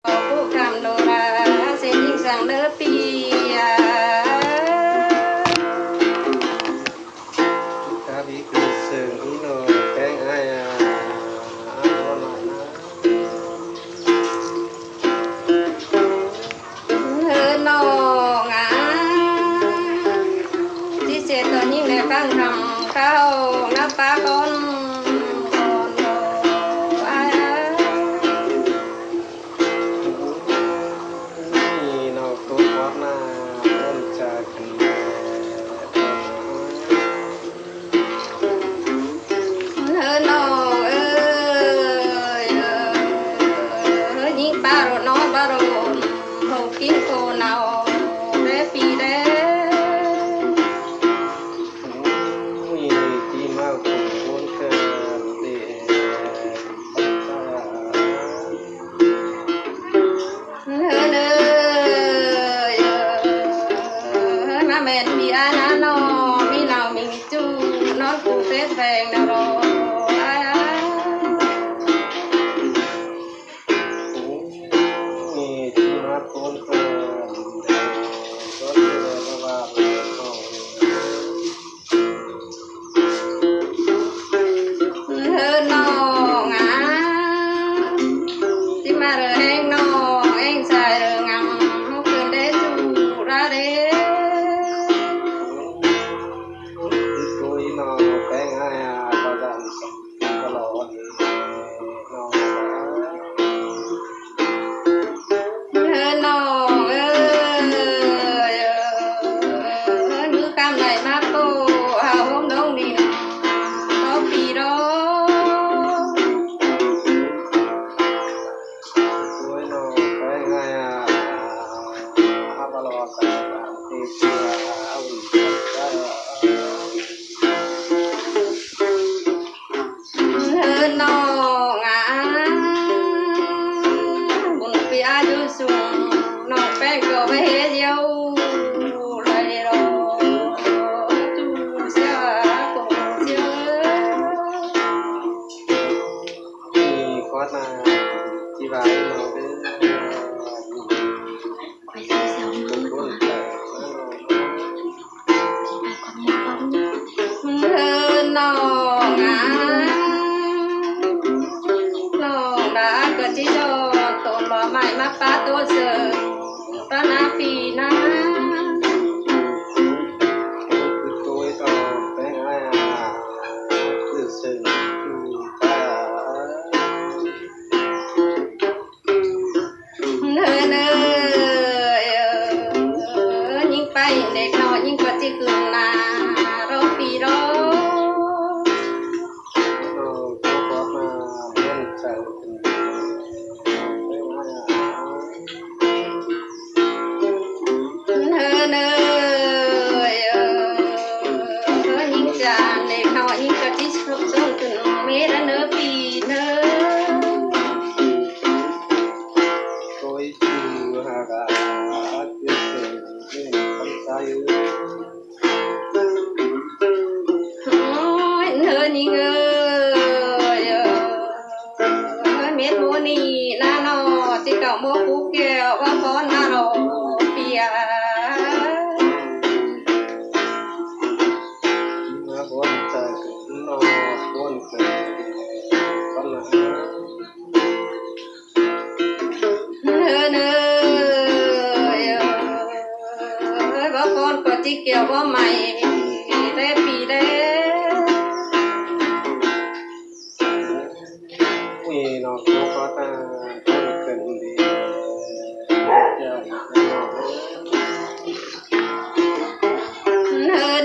ผู้คำโนราเส้นยิ่งสั่งเด้อปีครับอีกคือเสิงอีโนแป้งอายบ่มานะน้องที่เสียตัวยิ่งได้ฟังคำเข้านับปาก่อนแพงนะรอมีที่มาต้นก็ก็เลยว่าน้องที่มาเรแหงน้องเองใส่เรงงคืนได้จูระเดเกี่ยวบ่ใหม่ได้ปีได้มีน้องก็ตาเกินดี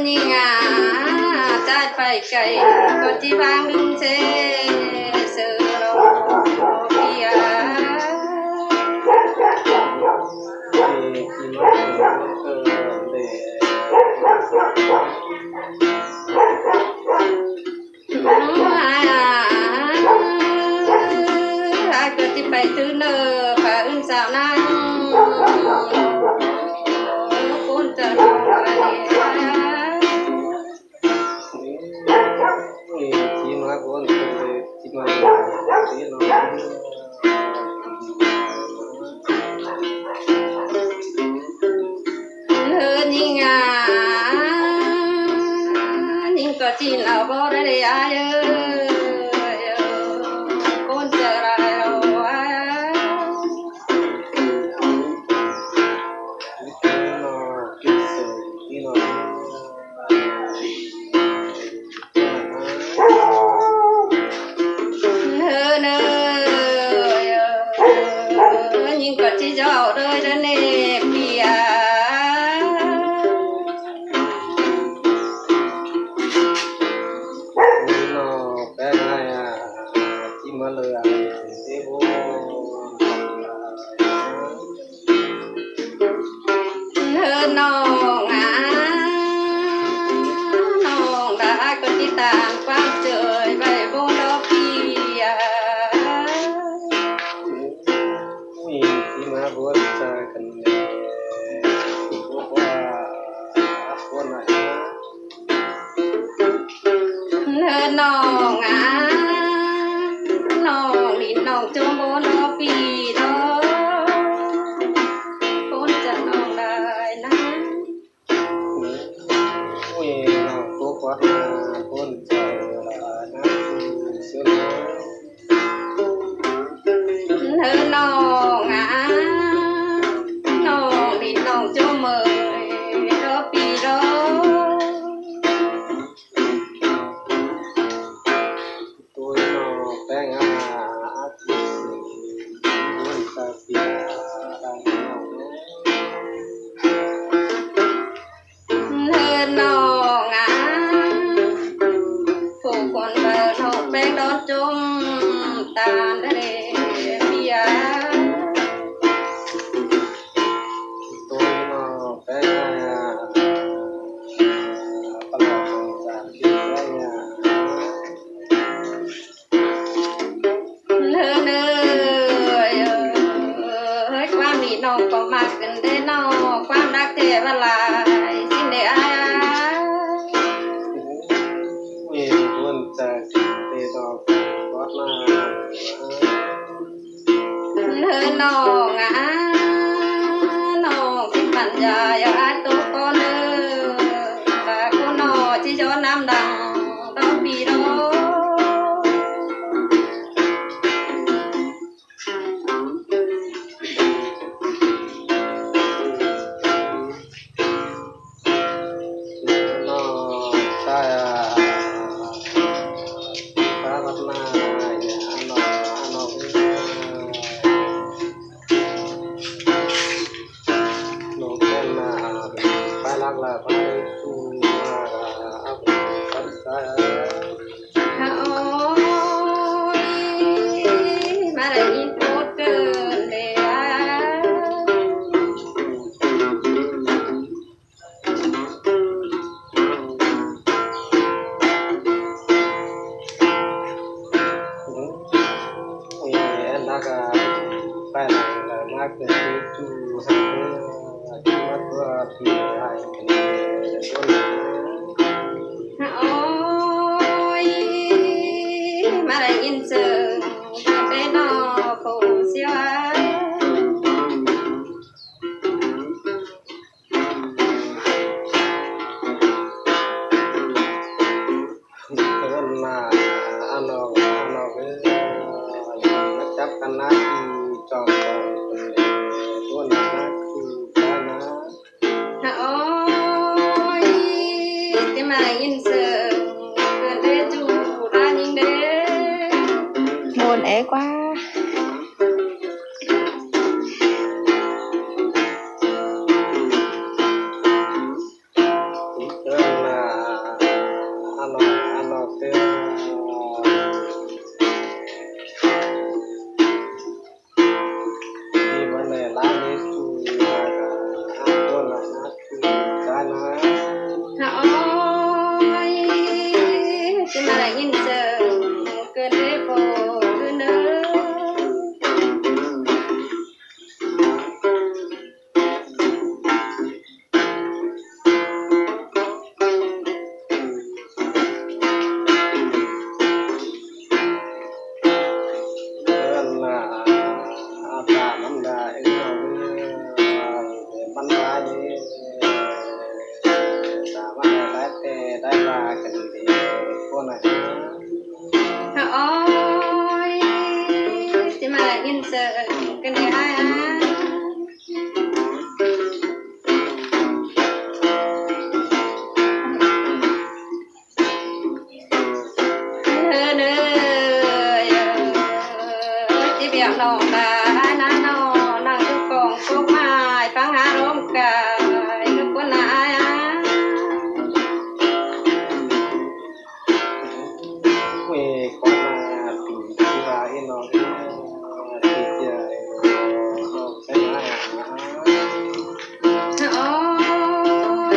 นี่งาจาดไปไกลก็ที่บางดึงเซเสือโรเปียก็ที่ไปตื้อเนอฝาอื่นสาวนั่งคุณจะรออะไรที่มาบนที่มาที่ กินเอาบ่ได้อายคนจะไรเอาไว้ nhìn có chỉ giàu đời đó nè bia nó bé này chỉ mà lừa thế bố hơn nong đã có chỉ tàn quang trời vậy vô đó bia mà buat kan apa nak nong đi nong cho bố nó bì đó con chẳng nong đại na ui nó tốt quá con chờ nó sướng nong đi nong cho mời đó bì đó tôi nó bé ngã muốn ta bia đang nong phụ con bờ học bé đón chung tàn để bia tôi nó bé ngãตลอดจากที่ได้เนี่ย ความนี่น้องก็มักกันได้น้องความรักเทวลายสิ้นได้อาย มีคนจะเตะดอกวัดมาน้องที่ปัญญาอย่าอายตัวก่อนแต่คนน้อที่ย้อนน้ำดังดอกปีดอกquá โอ้ยที่มายินเสียงกันได้เนยที่เบียงนองตาหน้านอนนั่งทุกกองพวกไม้ฟังอารมณ์กายทุกคนนาย เมื่อก่อนมาปีที่ว่าไอ้น้องที่เจอน้องใช่ไหมโอ้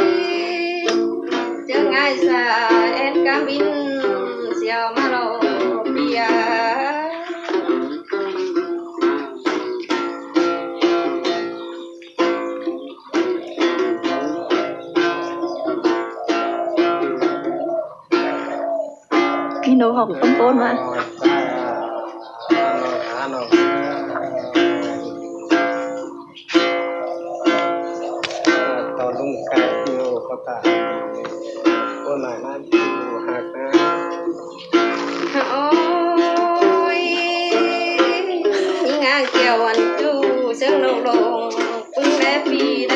ยเจอง่ายสาเอ็นกาบินเสียวมาโลเบียพี่หนูของต้นๆมา น้องตอนลุงไก่ที่โลก็ตายคนไหนนั่นอยู่หักนะ โอ้ยยิ่งงานเกี่ยววันจูเสียงลงลงปึ้งแลปีแล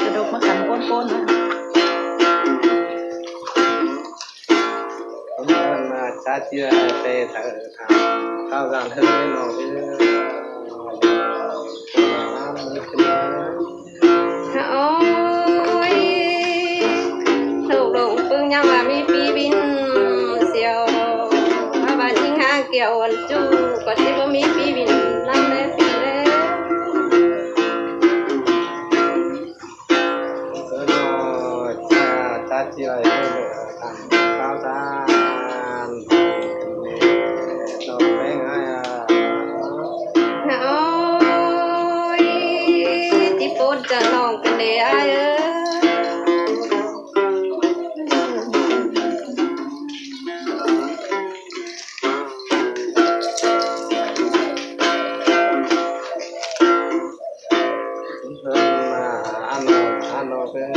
กระดกมาขันก้นๆมา ผมเดินมาชาเจือเตะเธอทำข้าวสารเธอไม่นอนเด้อน้ำมือขึ้นมา โอ้ยลูกลงปึ้งยังว่ามีปีบินเสียวว่าบ้านยิ่งหางเกี่ยววันจูก็สิบ่มีปีบินนั่นแหละปีแล เออชาเจือเธอทำข้าวสารเราไปไงอ่ะ โอ้ยที่ปวดจะนองกันเด้อเอ้เดินมาอันนอเป็น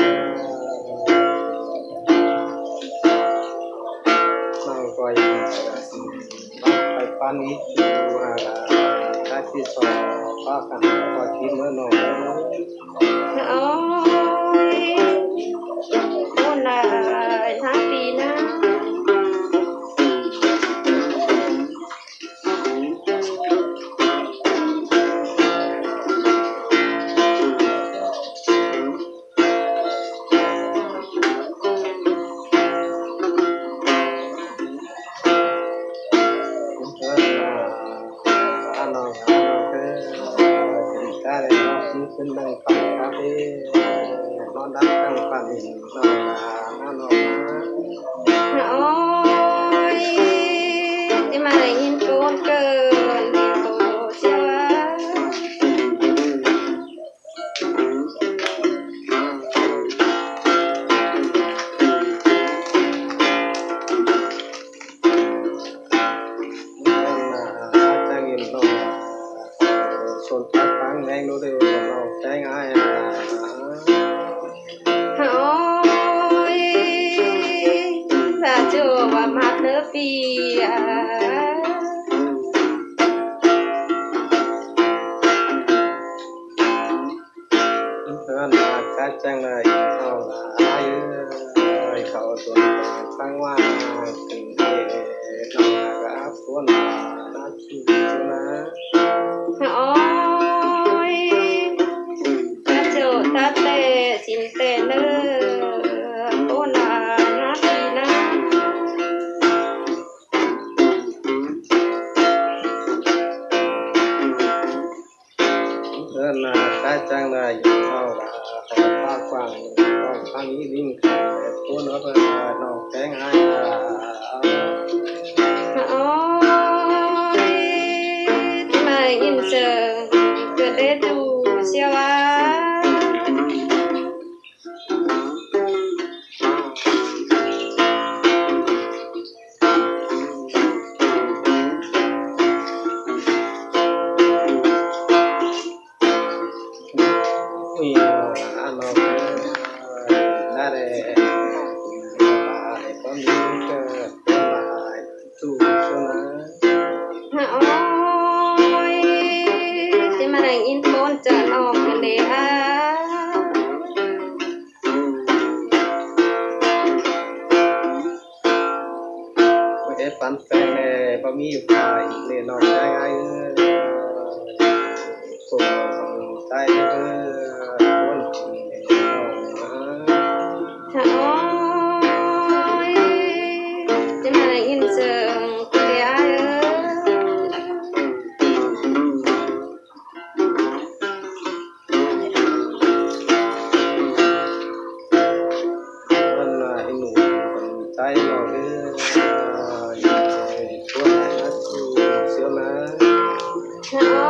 น้องก็ยังไปปันนี้อยู่ถ้าที่สองก็กันก็คิดเมื่อน้อง โอ้ยคนละทั้งปีนะเป็นในคำคาเฟ่นอนดักตั้งฝันนอนนอน โอ้ยที่มาได้ยินโกนเกินที่โตเชื่อจะเงินเราส่วนพักฟังแรงดูเดือดเราใจง่าย โอ้ยถ้าเจอว่ามาเด้อปีอ่ะ เพื่อนมาคัดจังเลยเอาอายุเขาตัวตั้งว่าถึงเอ๋น้องกับตัวหนาชูนะ โอ้ยถ้าเจอถ้าเตะสินเตะเนอโอ้นานาปีนะ เพื่อนมาคัดจังเลยเอาภาคฟังต้องฟังนี้ลิงตัวน้องน้องแกงไอ้ โอ้ยที่มายินเจอเกิดได้ดูเชียวว่า มีอันนั้นได้เลย โอ้ยสิมาได้ยินโฟนจะนอกกันเด้อเอ๊ะปันแปลงบ่มีอยู่ภายนี่นอกใจไอ้โซ่ใจคนที่โอ้ยสิมาได้ยินเสียงกันเด้อมันไอ้หนูคนใจเราตัวไหนนะเชื่อมาโอ้